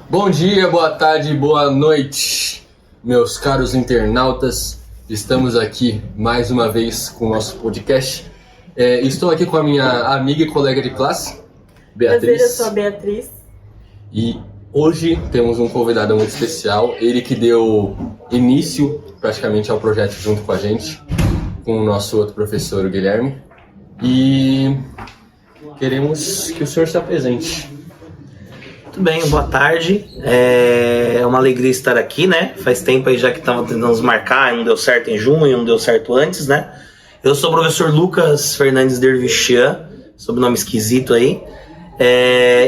Bom dia, boa tarde, boa noite, meus caros internautas. Estamos aqui mais uma vez com o nosso podcast. Estou aqui com a minha amiga e colega de classe, Beatriz. Prazer, eu sou a Beatriz. E hoje temos um convidado muito especial, ele que deu início praticamente ao projeto junto com a gente, com o nosso outro professor, o Guilherme. E queremos que o senhor se apresente. Muito bem, boa tarde. É uma alegria estar aqui, né? Faz tempo aí já que estava tentando nos marcar, não deu certo em junho, não deu certo antes, né? Eu sou o professor Lucas Fernandes Dervichian, sobrenome esquisito aí.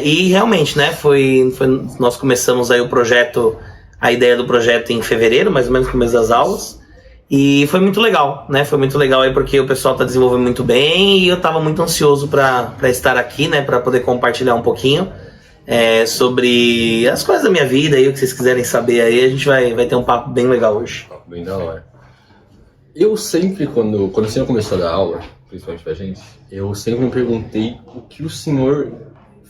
E realmente, né? Nós começamos aí o projeto, a ideia do projeto em fevereiro, mais ou menos no começo das aulas. E foi muito legal, né? Foi muito legal aí porque o pessoal está desenvolvendo muito bem e eu estava muito ansioso para estar aqui, né? Para poder compartilhar um pouquinho sobre as coisas da minha vida aí, o que vocês quiserem saber aí. A gente vai ter um papo bem legal hoje. Bem da hora. Eu sempre, quando o senhor começou a dar aula, principalmente pra gente, eu sempre me perguntei o que o senhor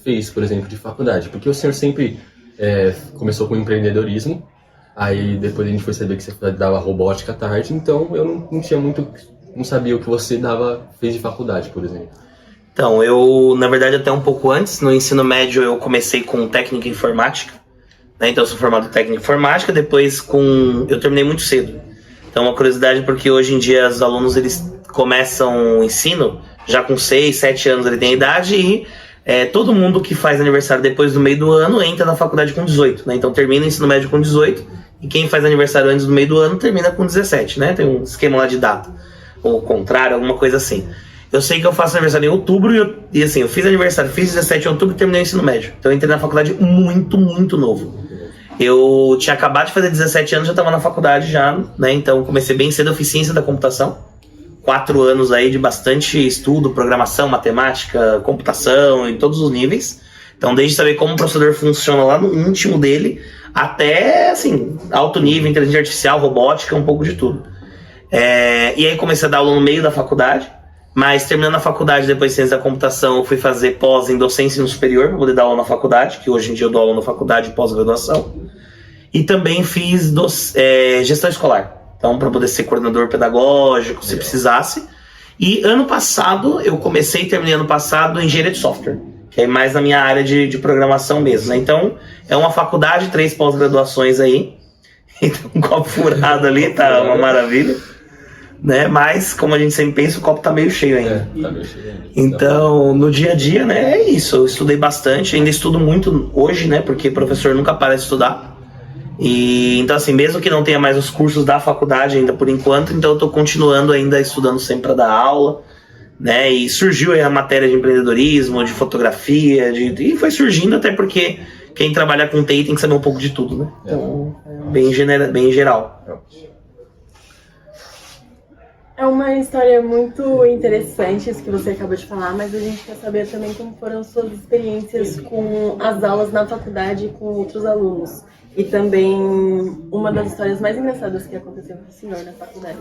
fez, por exemplo, de faculdade. Porque o senhor sempre começou com empreendedorismo, aí depois a gente foi saber que você dava robótica à tarde, então eu não sabia o que você fez de faculdade, por exemplo. Então, eu, na verdade, até um pouco antes, no ensino médio, eu comecei com técnica em informática, né? Então, eu sou formado em técnica em informática, depois eu terminei muito cedo. Então, uma curiosidade, porque hoje em dia os alunos, eles começam o ensino já com 6, 7 anos, ele tem a idade, e todo mundo que faz aniversário depois do meio do ano entra na faculdade com 18, né? Então, termina o ensino médio com 18, e quem faz aniversário antes do meio do ano termina com 17, né? Tem um esquema lá de data, ou o contrário, alguma coisa assim. Eu sei que eu faço aniversário em outubro e assim, eu fiz aniversário, fiz 17 de outubro e terminei o ensino médio. Então eu entrei na faculdade muito, muito novo. Eu tinha acabado de fazer 17 anos, já estava na faculdade já, né? Então comecei bem cedo, eu fiz ciência da computação. 4 anos aí de bastante estudo, programação, matemática, computação, em todos os níveis. Então desde saber como o processador funciona lá no íntimo dele, até assim, alto nível, inteligência artificial, robótica, um pouco de tudo. E aí comecei a dar aula no meio da faculdade. Mas terminando a faculdade, depois de ciência da computação, eu fui fazer pós em docência no superior para poder dar aula na faculdade, que hoje em dia eu dou aula na faculdade de pós-graduação. E também fiz gestão escolar, então para poder ser coordenador pedagógico, se precisasse. E ano passado, eu comecei e terminei ano passado engenharia de software, que é mais na minha área de programação mesmo, né? Então é uma faculdade, 3 pós-graduações aí, então um copo furado ali, tá uma maravilha. Né? Mas, como a gente sempre pensa, o copo tá meio cheio ainda. Tá meio cheio ainda. Então, no dia a dia, né, é isso. Eu estudei bastante, ainda estudo muito hoje, né? Porque professor nunca para de estudar. E então, assim, mesmo que não tenha mais os cursos da faculdade ainda por enquanto, então eu tô continuando ainda estudando sempre para dar aula, né? E surgiu aí a matéria de empreendedorismo, de fotografia, e foi surgindo até porque quem trabalha com TI tem que saber um pouco de tudo, né? Então, bem geral. É uma história muito interessante isso que você acabou de falar, mas a gente quer saber também como foram suas experiências com as aulas na faculdade com outros alunos. E também uma das histórias mais engraçadas que aconteceu com o senhor na faculdade.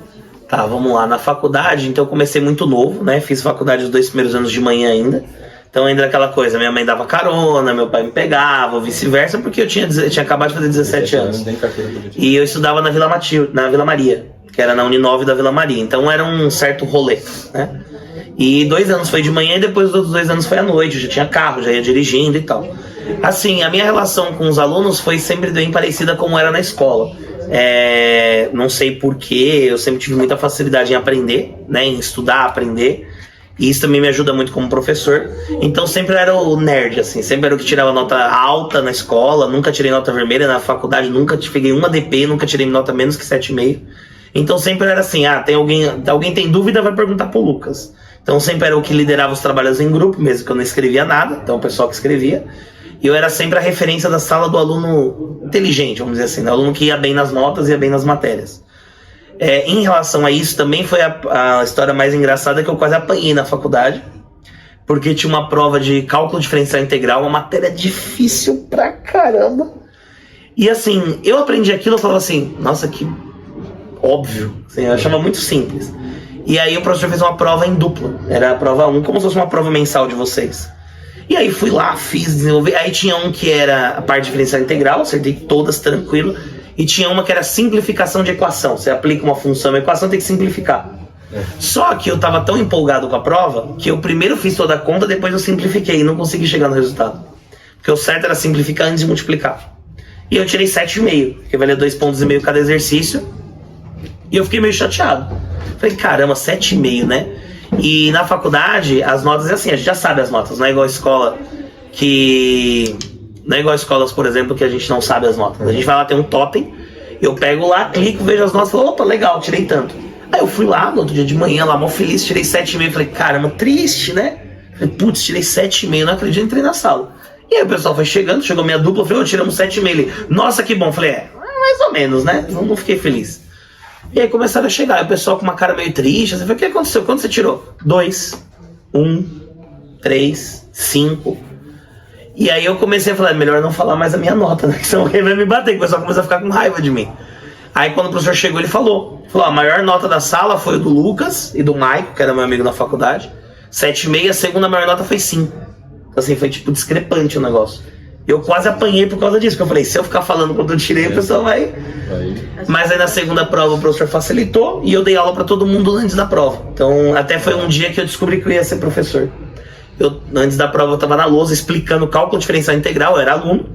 Tá, vamos lá. Na faculdade, então eu comecei muito novo, né? Fiz faculdade os 2 primeiros anos de manhã ainda. Então ainda aquela coisa, minha mãe dava carona, meu pai me pegava, ou vice-versa, porque eu tinha acabado de fazer 17 anos. E eu estudava na Vila Maria, que era na Uninove da Vila Maria. Então era um certo rolê, né? E 2 anos foi de manhã e depois os outros 2 anos foi à noite. Eu já tinha carro, já ia dirigindo e tal. Assim, a minha relação com os alunos foi sempre bem parecida como era na escola. Não sei porquê, eu sempre tive muita facilidade em aprender, né? Em estudar, aprender. E isso também me ajuda muito como professor. Então sempre era o nerd, assim. Sempre era o que tirava nota alta na escola. Nunca tirei nota vermelha na faculdade. Nunca peguei uma DP, nunca tirei nota menos que 7,5. Então sempre era assim, alguém tem dúvida, vai perguntar pro Lucas. Então sempre era o que liderava os trabalhos em grupo, mesmo que eu não escrevia nada. Então o pessoal que escrevia. E eu era sempre a referência da sala do aluno inteligente, vamos dizer assim. Do aluno que ia bem nas notas e ia bem nas matérias. Em relação a isso, também foi a história mais engraçada, que eu quase apanhei na faculdade, porque tinha uma prova de cálculo diferencial integral, uma matéria difícil pra caramba. E assim, eu aprendi aquilo e falava assim, nossa, que óbvio, assim, eu achava muito simples. E aí o professor fez uma prova em dupla, era a prova 1, como se fosse uma prova mensal de vocês. E aí fui lá, fiz, desenvolvi. Aí tinha um que era a parte diferencial integral, acertei todas tranquilo. E tinha uma que era simplificação de equação. Você aplica uma função, uma equação, tem que simplificar. Só que eu tava tão empolgado com a prova que eu primeiro fiz toda a conta, depois eu simplifiquei e não consegui chegar no resultado. Porque o certo era simplificar antes de multiplicar. E eu tirei 7,5, que valia 2,5 pontos cada exercício. E eu fiquei meio chateado. Falei, caramba, 7,5, né? E na faculdade, as notas é assim, a gente já sabe as notas, não é igual a escola que... Não é igual a escolas, por exemplo, que a gente não sabe as notas. A gente vai lá, tem um totem, eu pego lá, clico, vejo as notas e falo, opa, legal, tirei tanto. Aí eu fui lá, no outro dia de manhã, lá, mó feliz, tirei 7,5. Falei, caramba, triste, né? Falei, putz, tirei 7,5, não acredito, entrei na sala. E aí o pessoal foi chegando, chegou minha dupla, falei, tiramos 7,5. Ele, nossa, que bom. Falei, mais ou menos, né? Não fiquei feliz. E aí começaram a chegar, e o pessoal com uma cara meio triste, assim, falei, o que aconteceu? Quanto você tirou? 2, 1, 3, 5... E aí eu comecei a falar, melhor não falar mais a minha nota, né? Senão alguém vai me bater, que o pessoal começou a ficar com raiva de mim. Aí quando o professor chegou, ele falou, a maior nota da sala foi o do Lucas e do Maico, que era meu amigo na faculdade. 7,5, a segunda maior nota foi 5. Então assim, foi tipo discrepante o negócio. Eu quase apanhei por causa disso, porque eu falei, se eu ficar falando quando eu tirei, o pessoal vai... Mas aí na segunda prova o professor facilitou e eu dei aula pra todo mundo antes da prova. Então até foi um dia que eu descobri que eu ia ser professor. Antes da prova eu tava na lousa explicando o cálculo diferencial integral, eu era aluno.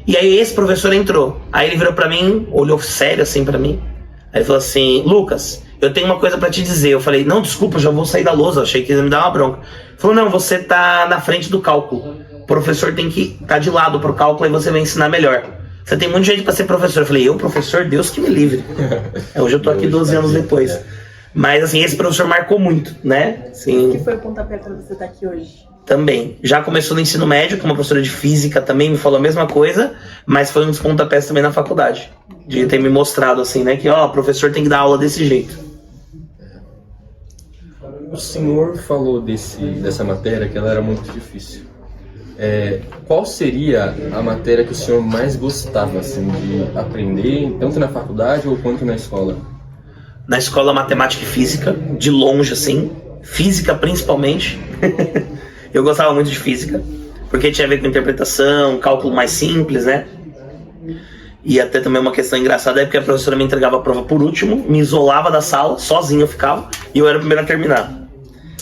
E aí esse professor entrou. Aí ele virou pra mim, olhou sério assim pra mim. Aí ele falou assim, Lucas, eu tenho uma coisa pra te dizer. Eu falei, não, desculpa, já vou sair da lousa, achei que ia me dar uma bronca. Ele falou, não, você tá na frente do cálculo. O professor tem que estar de lado pro cálculo e você vai ensinar melhor. Você tem muito jeito pra ser professor. Eu falei, eu, professor, Deus que me livre. Hoje eu tô aqui 12 anos depois. Mas assim, esse professor marcou muito, né? Assim, o que foi o pontapé pra você estar aqui hoje? Também. Já começou no ensino médio, que uma professora de física também me falou a mesma coisa, mas foi um dos pontapés também na faculdade. De ter me mostrado assim, né? Que, o professor tem que dar aula desse jeito. O senhor falou dessa matéria que ela era muito difícil. Qual seria a matéria que o senhor mais gostava, assim, de aprender, tanto na faculdade ou quanto na escola? Na escola, matemática e física, de longe, assim. Física, principalmente. Eu gostava muito de física, porque tinha a ver com interpretação, cálculo mais simples, né? E até também uma questão engraçada é porque a professora me entregava a prova por último, me isolava da sala, sozinho eu ficava, e eu era o primeiro a terminar.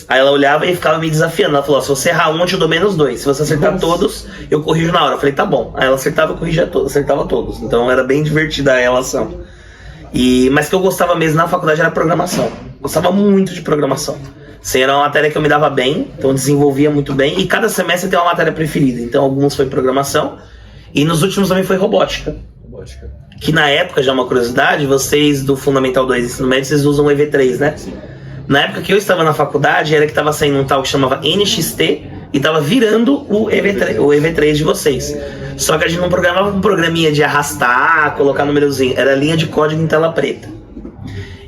Aí ela olhava e ficava me desafiando. Ela falou, se você errar um, eu te dou -2. Se você acertar todos, eu corrijo na hora. Eu falei, tá bom. Aí ela acertava, eu corrigia todos, acertava todos. Então era bem divertida a relação. Mas o que eu gostava mesmo na faculdade era programação. Gostava muito de programação. Assim, era uma matéria que eu me dava bem, então eu desenvolvia muito bem. E cada semestre tem uma matéria preferida. Então alguns foi programação. E nos últimos também foi robótica. Que na época, já uma curiosidade, vocês do Fundamental 2 Ensino Médio, vocês usam o EV3, né? Sim. Na época que eu estava na faculdade, era que estava saindo um tal que chamava NXT e estava virando o EV3 de vocês. Só que a gente não programava um programinha de arrastar, colocar númerozinho. Era linha de código em tela preta.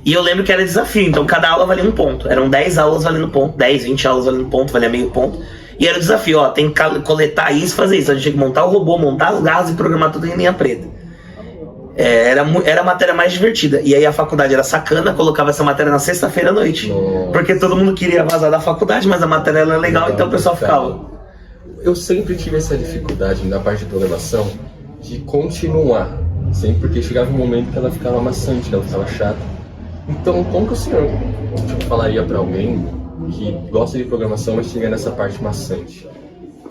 E eu lembro que era desafio, então cada aula valia um ponto. Eram 10 aulas valendo ponto, 10, 20 aulas valendo ponto, valia meio ponto. E era o desafio, tem que coletar isso e fazer isso. A gente tinha que montar o robô, montar as garras e programar tudo em linha preta. Era a matéria mais divertida. E aí a faculdade era sacana, colocava essa matéria na sexta-feira à noite. Porque todo mundo queria vazar da faculdade, mas a matéria era legal, então o pessoal ficava. Eu sempre tive essa dificuldade na parte de programação de continuar. Sempre porque chegava um momento que ela ficava maçante, que ela ficava chata. Então, como que o senhor falaria para alguém que gosta de programação, mas chega nessa parte maçante?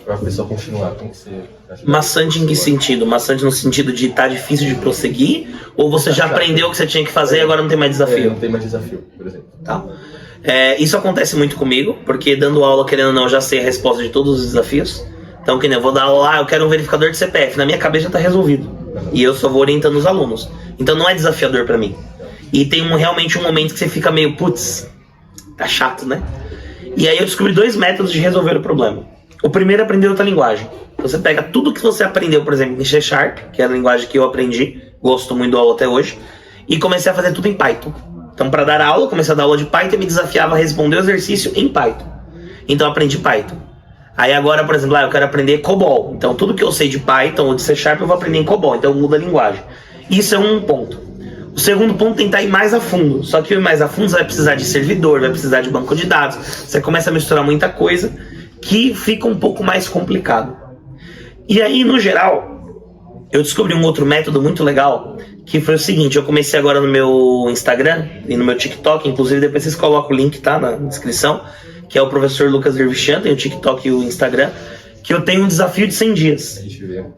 Para a pessoa continuar, como que você acha? Maçante em que sentido? Maçante no sentido de estar difícil de prosseguir? Ou você já aprendeu o que você tinha que fazer e agora não tem mais desafio? Não tem mais desafio, por exemplo. Tá. Isso acontece muito comigo, porque dando aula, querendo ou não, eu já sei a resposta de todos os desafios. Então, que nem eu vou dar aula lá, eu quero um verificador de CPF. Na minha cabeça já está resolvido. E eu só vou orientando os alunos. Então não é desafiador para mim. E tem realmente um momento que você fica meio, putz, tá chato, né? E aí eu descobri 2 métodos de resolver o problema. O primeiro é aprender outra linguagem. Você pega tudo que você aprendeu, por exemplo, em C#, que é a linguagem que eu aprendi, gosto muito da aula até hoje, e comecei a fazer tudo em Python. Então, para dar aula, comecei a dar aula de Python e me desafiava a responder o exercício em Python. Então, eu aprendi Python. Aí agora, por exemplo, eu quero aprender COBOL. Então, tudo que eu sei de Python ou de C# eu vou aprender em COBOL. Então, eu mudo a linguagem. Isso é um ponto. O segundo ponto é tentar ir mais a fundo. Só que ir mais a fundo você vai precisar de servidor, vai precisar de banco de dados. Você começa a misturar muita coisa que fica um pouco mais complicado. E aí, no geral, eu descobri um outro método muito legal, que foi o seguinte: eu comecei agora no meu Instagram e no meu TikTok, inclusive depois vocês colocam o link, tá, na descrição, que é o professor Lucas Dervichan, tem o TikTok e o Instagram, que eu tenho um desafio de 100 dias.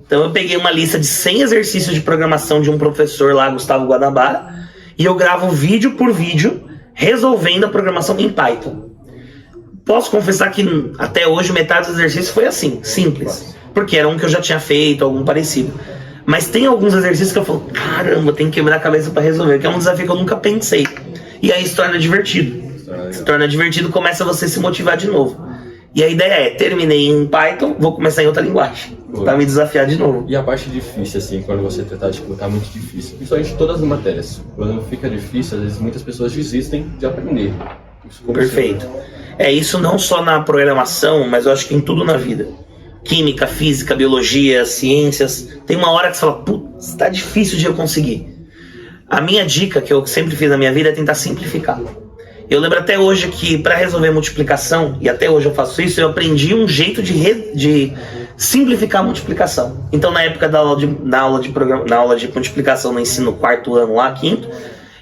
Então eu peguei uma lista de 100 exercícios de programação de um professor lá, Gustavo Guanabara, e eu gravo vídeo por vídeo resolvendo a programação em Python. Posso confessar que até hoje metade dos exercícios foi assim, simples, porque era um que eu já tinha feito, algum parecido. Mas tem alguns exercícios que eu falo, caramba, tem que quebrar a cabeça para resolver, que é um desafio que eu nunca pensei. E aí se torna divertido. Se torna divertido, começa você a se motivar de novo. E a ideia é, terminei em Python, vou começar em outra linguagem, para me desafiar de novo. E a parte difícil, assim, quando você tentar, tipo, tá muito difícil, principalmente todas as matérias. Quando fica difícil, às vezes muitas pessoas desistem de aprender. Perfeito. É isso não só na programação, mas eu acho que em tudo na vida. Química, física, biologia, ciências. Tem uma hora que você fala, putz, tá difícil de eu conseguir. A minha dica, que eu sempre fiz na minha vida, é tentar simplificar. Eu lembro até hoje que para resolver multiplicação, e até hoje eu faço isso, eu aprendi um jeito de simplificar a multiplicação. Então na época na aula de multiplicação no ensino quarto ano lá, quinto,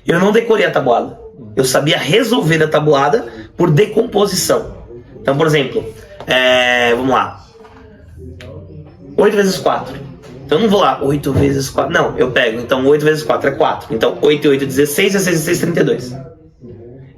eu não decorei a tabuada. Eu sabia resolver a tabuada por decomposição. Então, por exemplo, vamos lá. 8 vezes 4. Então eu não vou lá, 8 vezes 4. Não, eu pego. Então 8 vezes 4 é 4. Então 8 e 8 é 16, 16 e 6 é 32.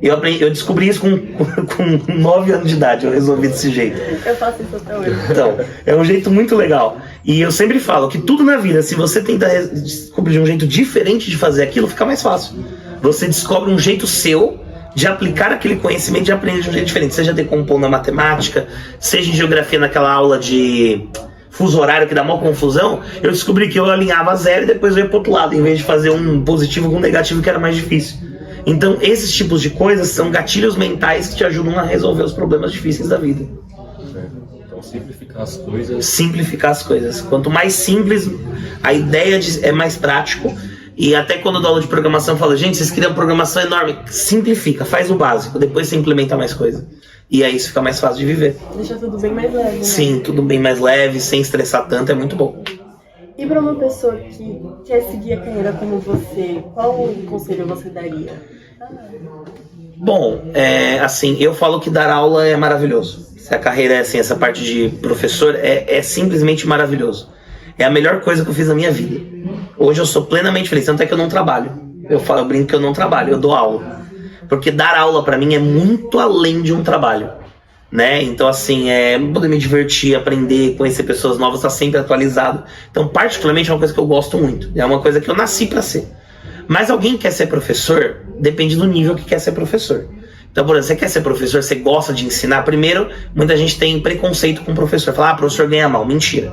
Eu descobri isso com 9 anos de idade, eu resolvi desse jeito. Eu faço isso até hoje. Então, é um jeito muito legal. E eu sempre falo que tudo na vida, se você tentar descobrir um jeito diferente de fazer aquilo, fica mais fácil. Você descobre um jeito seu de aplicar aquele conhecimento, de aprender de um jeito diferente. Seja decompondo na matemática, seja em geografia naquela aula de fuso horário que dá maior confusão, eu descobri que eu alinhava a zero e depois eu ia pro outro lado, em vez de fazer um positivo com um negativo que era mais difícil. Então, esses tipos de coisas são gatilhos mentais que te ajudam a resolver os problemas difíceis da vida. Então, simplificar as coisas. Simplificar as coisas. Quanto mais simples, a ideia é mais prático. E até quando eu dou aula de programação, eu falo, gente, vocês criam programação enorme. Simplifica, faz o básico, depois você implementa mais coisa. E aí isso fica mais fácil de viver. Deixa tudo bem mais leve, né? Sim, tudo bem mais leve, sem estressar tanto, é muito bom. E para uma pessoa que quer seguir a carreira como você, qual conselho você daria? Bom, assim, eu falo que dar aula é maravilhoso. Se a carreira é assim, essa parte de professor é simplesmente maravilhoso. É a melhor coisa que eu fiz na minha vida. Hoje eu sou plenamente feliz, tanto é que eu não trabalho. Eu brinco que eu não trabalho, eu dou aula. Porque dar aula pra mim é muito além de um trabalho, né? Então assim, poder me divertir, aprender, conhecer pessoas novas, estar sempre atualizado. Então particularmente é uma coisa que eu gosto muito. É uma coisa que eu nasci pra ser. Mas alguém que quer ser professor, depende do nível que quer ser professor. Então, por exemplo, você quer ser professor, você gosta de ensinar. Primeiro, muita gente tem preconceito com o professor. Fala, professor ganha mal. Mentira.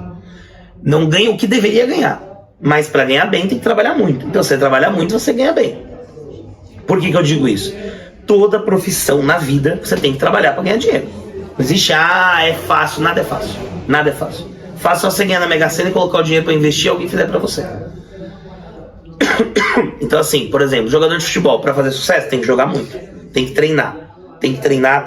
Não ganha o que deveria ganhar. Mas para ganhar bem tem que trabalhar muito. Então, se você trabalhar muito, você ganha bem. Por que eu digo isso? Toda profissão na vida, você tem que trabalhar para ganhar dinheiro. Não existe, é fácil. Nada é fácil. Nada é fácil. Fácil só você ganhar na Mega Sena e colocar o dinheiro para investir e alguém fizer para você. Então assim, por exemplo, jogador de futebol, para fazer sucesso, tem que jogar muito. Tem que treinar. Tem que treinar.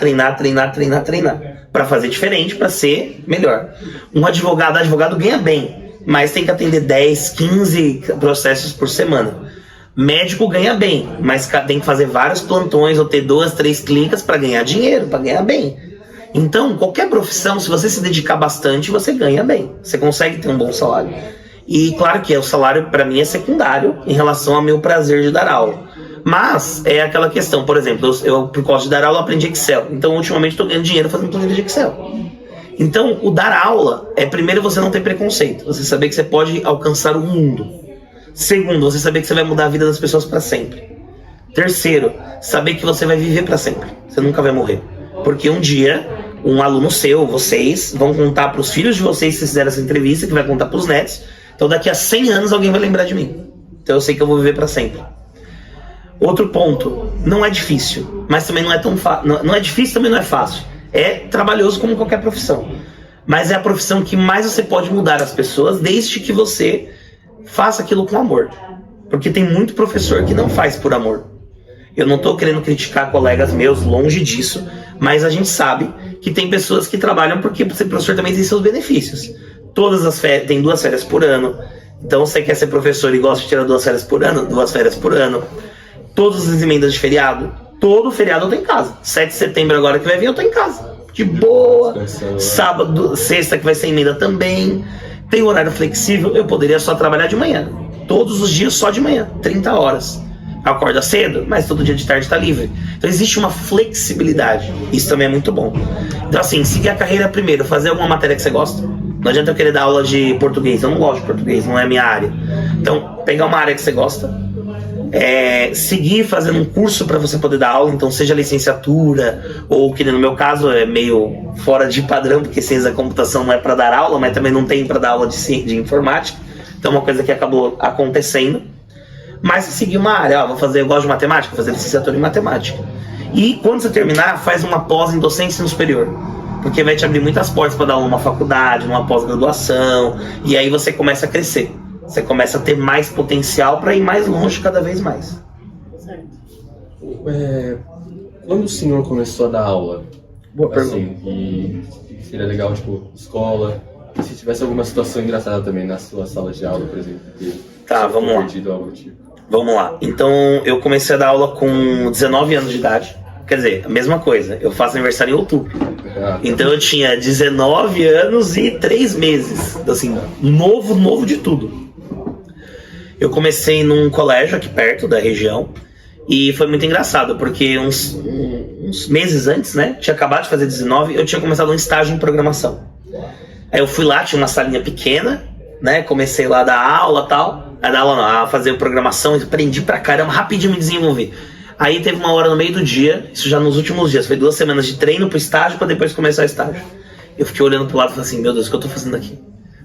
Para fazer diferente, para ser melhor. Um advogado ganha bem, mas tem que atender 10, 15 processos por semana. Médico ganha bem, mas tem que fazer vários plantões ou ter 2, 3 clínicas para ganhar dinheiro, para ganhar bem. Então, qualquer profissão, se você se dedicar bastante, você ganha bem. Você consegue ter um bom salário. E claro que o salário para mim é secundário em relação ao meu prazer de dar aula. Mas é aquela questão, por exemplo, eu por causa de dar aula aprendi Excel. Então ultimamente estou ganhando dinheiro fazendo planilha de Excel. Então o dar aula é primeiro você não ter preconceito. Você saber que você pode alcançar o mundo. Segundo, você saber que você vai mudar a vida das pessoas para sempre. Terceiro, saber que você vai viver para sempre. Você nunca vai morrer. Porque um dia, um aluno seu, vocês, vão contar para os filhos de vocês que fizeram essa entrevista, que vai contar para os netos. Então daqui a 100 anos alguém vai lembrar de mim. Então eu sei que eu vou viver para sempre. Outro ponto, não é difícil, mas também não é tão fácil. Não é difícil, também não é fácil. É trabalhoso como qualquer profissão. Mas é a profissão que mais você pode mudar as pessoas, desde que você faça aquilo com amor. Porque tem muito professor que não faz por amor. Eu não estou querendo criticar colegas meus, longe disso, mas a gente sabe que tem pessoas que trabalham porque ser professor também tem seus benefícios. Todas as férias, tem 2 férias por ano. Então você quer ser professor e gosta de tirar 2 férias por ano, 2 férias por ano. Todas as emendas de feriado, todo feriado eu tô em casa. 7 de setembro agora que vai vir eu tô em casa. De boa. Sábado, sexta que vai ser emenda também. Tem horário flexível, eu poderia só trabalhar de manhã. Todos os dias só de manhã, 30 horas. Acorda cedo, mas todo dia de tarde está livre. Então existe uma flexibilidade. Isso também é muito bom. Então assim, seguir a carreira primeiro, fazer alguma matéria que você gosta. Não adianta eu querer dar aula de português. Eu não gosto de português, não é minha área. Então, pegar uma área que você gosta. Seguir fazendo um curso para você poder dar aula. Então, seja licenciatura, ou que no meu caso é meio fora de padrão, porque ciência da computação não é para dar aula, mas também não tem para dar aula de informática. Então, é uma coisa que acabou acontecendo. Mas seguir uma área, eu gosto de matemática, fazer licenciatura em matemática. E quando você terminar, faz uma pós em docência no superior, porque vai te abrir muitas portas para dar aula numa faculdade, numa pós-graduação, e aí você começa a crescer, você começa a ter mais potencial para ir mais longe cada vez mais. Certo. Quando o senhor começou a dar aula, Boa assim, e seria legal, tipo, escola, e se tivesse alguma situação engraçada também na sua sala de aula, por exemplo, Tá, vamos lá. perdido algo do tipo. Vamos lá. Então, eu comecei a dar aula com 19 anos de idade. Quer dizer, a mesma coisa. Eu faço aniversário em outubro. Então, eu tinha 19 anos e 3 meses. Assim, novo de tudo. Eu comecei num colégio aqui perto da região. E foi muito engraçado, porque uns meses antes, né? Tinha acabado de fazer 19, eu tinha começado um estágio em programação. Aí eu fui lá, tinha uma salinha pequena, né? Comecei lá a dar aula e tal. A fazer programação, aprendi pra caramba, rapidinho me desenvolvi. Aí teve uma hora no meio do dia, isso já nos últimos dias, foi 2 semanas de treino pro estágio pra depois começar o estágio. Eu fiquei olhando pro lado e falei assim, meu Deus, o que eu tô fazendo aqui?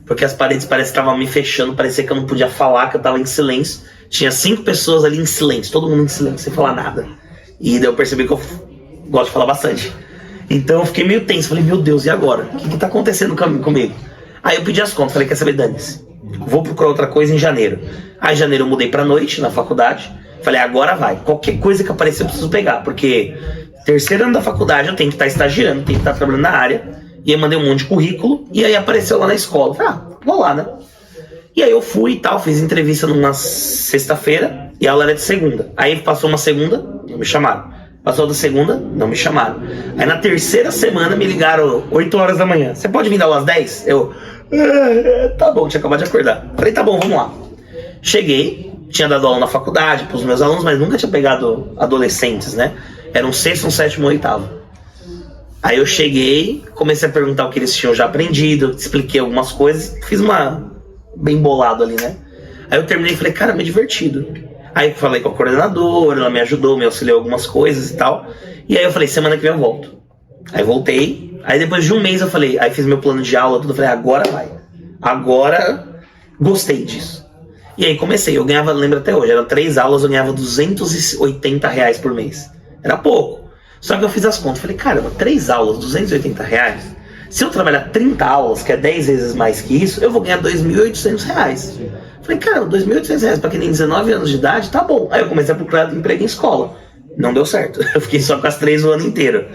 Porque as paredes parecem que estavam me fechando, parecia que eu não podia falar, que eu tava em silêncio. Tinha 5 pessoas ali em silêncio, todo mundo em silêncio, sem falar nada. E daí eu percebi que eu gosto de falar bastante. Então eu fiquei meio tenso, falei, meu Deus, e agora? O que tá acontecendo comigo? Aí eu pedi as contas, falei, quer saber, dane-se. Vou procurar outra coisa em janeiro. Aí em janeiro eu mudei pra noite na faculdade. Falei, agora vai. Qualquer coisa que aparecer eu preciso pegar. Porque 3º ano da faculdade eu tenho que estar estagiando, tenho que estar trabalhando na área. E aí mandei um monte de currículo. E aí apareceu lá na escola. Falei, vou lá, né? E aí eu fui e tal, fiz entrevista numa sexta-feira. E a aula era de segunda. Aí passou uma segunda, não me chamaram. Passou da segunda, não me chamaram. Aí na 3ª semana me ligaram 8 horas da manhã. Você pode vir dar aula às 10? Tá bom, tinha acabado de acordar. Falei, tá bom, vamos lá. Cheguei, tinha dado aula na faculdade pros meus alunos, mas nunca tinha pegado adolescentes, né? Era um 6º, um 7º, um 8º. Aí eu cheguei, comecei a perguntar o que eles tinham já aprendido, expliquei algumas coisas, fiz uma bem bolado ali, né? Aí eu terminei e falei, cara, meio divertido. Aí eu falei com a coordenadora, ela me ajudou, me auxiliou algumas coisas e tal. E aí eu falei, semana que vem eu volto. Aí voltei. Aí depois de um mês eu falei, aí fiz meu plano de aula, tudo, eu falei, agora vai. Agora gostei disso. E aí comecei, eu ganhava, lembro até hoje, eram 3 aulas, eu ganhava R$280 por mês. Era pouco. Só que eu fiz as contas, falei, caramba, 3 aulas, R$280. Se eu trabalhar 30 aulas, que é 10 vezes mais que isso, eu vou ganhar R$2.800. Falei, cara, R$2.800 pra quem tem 19 anos de idade, tá bom. Aí eu comecei a procurar emprego em escola. Não deu certo. Eu fiquei só com as 3 o ano inteiro.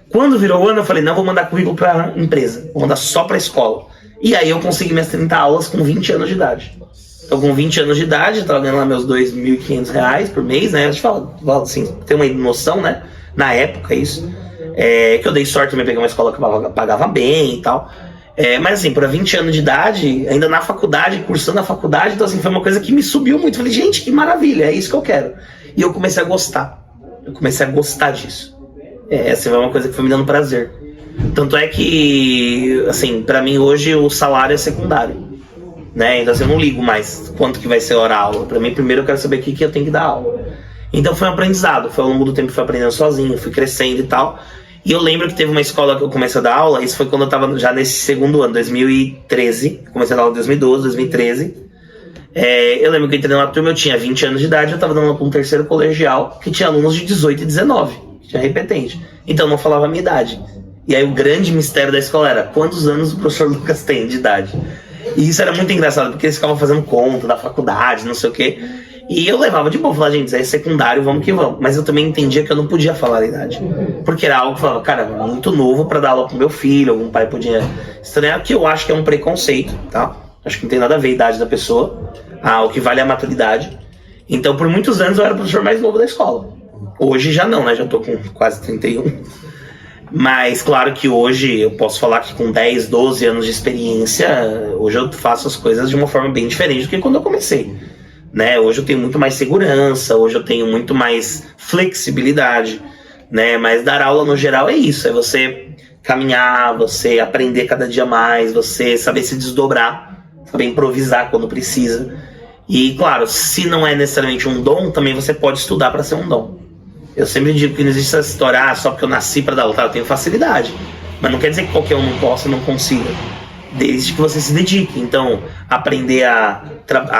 Quando virou o ano, eu falei, não, vou mandar currículo pra empresa. Vou mandar só pra escola. E aí eu consegui minhas 30 aulas com 20 anos de idade. Então com 20 anos de idade, eu tava ganhando lá meus R$2.500 por mês, né? A gente fala assim, tem uma noção, né? Na época, isso. Que eu dei sorte também, peguei uma escola que pagava bem e tal. Mas assim, por 20 anos de idade, ainda na faculdade, cursando a faculdade, então assim, foi uma coisa que me subiu muito. Falei, gente, que maravilha, é isso que eu quero. E eu comecei a gostar. Eu comecei a gostar disso. Essa foi uma coisa que foi me dando prazer. Tanto é que, assim, pra mim hoje o salário é secundário, né? Então assim, eu não ligo mais quanto que vai ser a hora-aula. Pra mim, primeiro eu quero saber o que eu tenho que dar aula. Então foi um aprendizado. Foi ao longo do tempo que fui aprendendo sozinho, fui crescendo e tal. E eu lembro que teve uma escola que eu comecei a dar aula, isso foi quando eu tava já nesse 2º ano, 2013. Comecei a dar aula em 2012, 2013. Eu lembro que eu entrei numa turma, eu tinha 20 anos de idade, eu tava dando aula pra um 3º colegial, que tinha alunos de 18 e 19, que tinha repetente. Então eu não falava a minha idade. E aí o grande mistério da escola era, quantos anos o professor Lucas tem de idade? E isso era muito engraçado, porque eles ficavam fazendo conta da faculdade, não sei o quê. E eu levava de boa, falava, gente, isso aí é secundário, vamos que vamos. Mas eu também entendia que eu não podia falar a idade. Porque era algo que eu falava, cara, muito novo pra dar aula pro meu filho, algum pai podia estranhar, que eu acho que é um preconceito, tá? Acho que não tem nada a ver a idade da pessoa, o que vale é a maturidade. Então, por muitos anos eu era o professor mais novo da escola. Hoje já não, né? Já tô com quase 31. Mas, claro que hoje eu posso falar que com 10, 12 anos de experiência, hoje eu faço as coisas de uma forma bem diferente do que quando eu comecei. Né? Hoje eu tenho muito mais segurança, hoje eu tenho muito mais flexibilidade, né? Mas dar aula no geral é isso, é você caminhar, você aprender cada dia mais, você saber se desdobrar, saber improvisar quando precisa. E claro, se não é necessariamente um dom, também você pode estudar para ser um dom. Eu sempre digo que não existe essa história, só porque eu nasci para dar aula, eu tenho facilidade, mas não quer dizer que qualquer um não possa e não consiga. Desde que você se dedique. Então, aprender a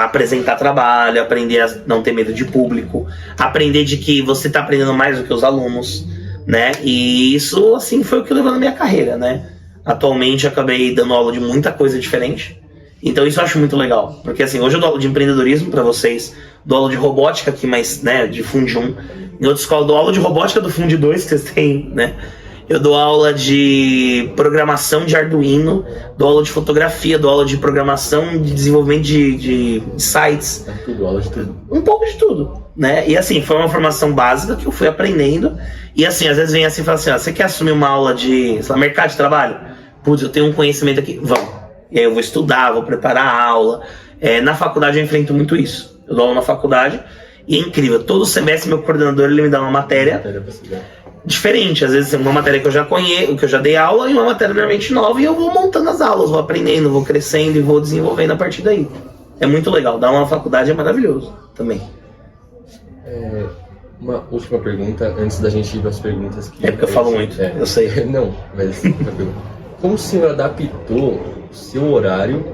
apresentar trabalho, aprender a não ter medo de público, aprender de que você está aprendendo mais do que os alunos, né? E isso, assim, foi o que levou na minha carreira, né? Atualmente, eu acabei dando aula de muita coisa diferente. Então, isso eu acho muito legal. Porque, assim, hoje eu dou aula de empreendedorismo para vocês, dou aula de robótica aqui, mas, né, de Fund 1. Em outra escola, dou aula de robótica do Fund 2, que vocês têm, né? Eu dou aula de programação de Arduino, dou aula de fotografia, dou aula de programação, de desenvolvimento de sites. É tudo, aula de tudo. Um pouco de tudo, né? E assim, foi uma formação básica que eu fui aprendendo. E assim, às vezes vem assim e fala assim, você quer assumir uma aula de, sei lá, mercado de trabalho? Putz, eu tenho um conhecimento aqui, vamos. E aí eu vou estudar, vou preparar a aula. Na faculdade eu enfrento muito isso. Eu dou aula na faculdade e é incrível. Todo semestre meu coordenador ele me dá uma matéria diferente, às vezes uma matéria que eu já conheço, que eu já dei aula, e uma matéria normalmente nova, e eu vou montando as aulas, vou aprendendo, vou crescendo e vou desenvolvendo a partir daí. É muito legal, dar uma faculdade é maravilhoso também. Uma última pergunta, antes da gente ir para as perguntas que... É porque eu falo muito, eu sei. Não, mas como o senhor adaptou o seu horário?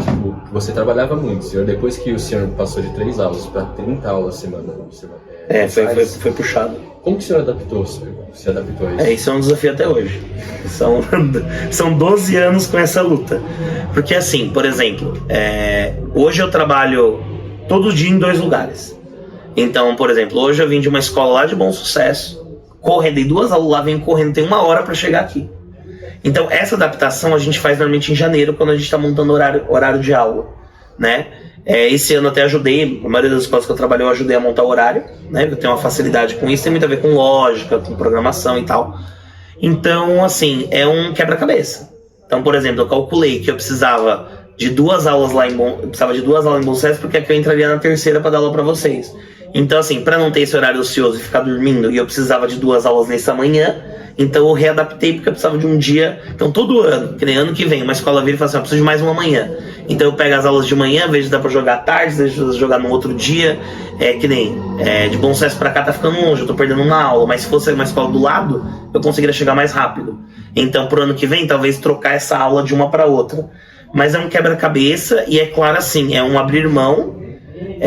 Tipo, você trabalhava muito, senhor, depois que o senhor passou de 3 aulas para 30 aulas semana. Foi puxado. Como que o senhor se adaptou a isso? Isso é um desafio até hoje. São 12 anos com essa luta. Porque assim, por exemplo, hoje eu trabalho todo dia em 2 lugares. Então, por exemplo, hoje eu vim de uma escola lá de Bom Sucesso, correndo, dei 2 aulas lá, venho correndo, tem 1 hora para chegar aqui. Então, essa adaptação a gente faz normalmente em janeiro, quando a gente está montando horário de aula, né? Esse ano até ajudei, a maioria das escolas que eu trabalhei eu ajudei a montar o horário, né? Eu tenho uma facilidade com isso, tem muito a ver com lógica, com programação e tal. Então, assim, é um quebra-cabeça. Então, por exemplo, eu calculei que eu precisava de 2 aulas lá em Bom Sucesso, porque aqui eu entraria na 3ª para dar aula para vocês. Então, assim, para não ter esse horário ocioso e ficar dormindo, e eu precisava de 2 aulas nessa manhã, então eu readaptei porque eu precisava de um dia. Então todo ano, que nem ano que vem, uma escola vira e fala assim, eu preciso de mais uma manhã. Então eu pego as aulas de manhã, vejo se dá pra jogar à tarde, vejo se jogar no outro dia. Que nem de Bom Sucesso pra cá tá ficando longe, eu tô perdendo uma aula, mas se fosse uma escola do lado, eu conseguiria chegar mais rápido. Então pro ano que vem, talvez trocar essa aula de uma pra outra. Mas é um quebra-cabeça e é claro assim, é um abrir mão,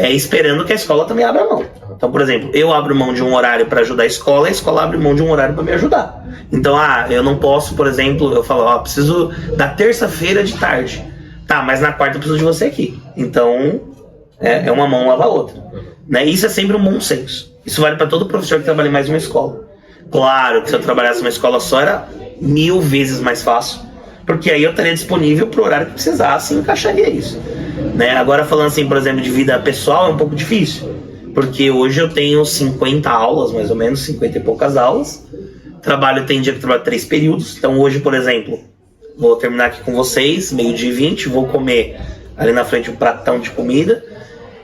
esperando que a escola também abra mão. Então, por exemplo, eu abro mão de um horário para ajudar a escola abre mão de um horário para me ajudar. Então, eu não posso, por exemplo, eu falo, preciso da terça-feira de tarde. Tá, mas na quarta eu preciso de você aqui. Então, uma mão lava a outra. Né? Isso é sempre um bom senso. Isso vale para todo professor que trabalha em mais uma escola. Claro que se eu trabalhasse numa escola só era 1000 vezes mais fácil, porque aí eu estaria disponível para o horário que precisasse e encaixaria isso. Né? Agora, falando assim, por exemplo, de vida pessoal, é um pouco difícil. Porque hoje eu tenho 50 aulas, mais ou menos, 50 e poucas aulas. Tem dia que eu trabalho 3 períodos. Então hoje, por exemplo, vou terminar aqui com vocês, 12h20, vou comer ali na frente um pratão de comida.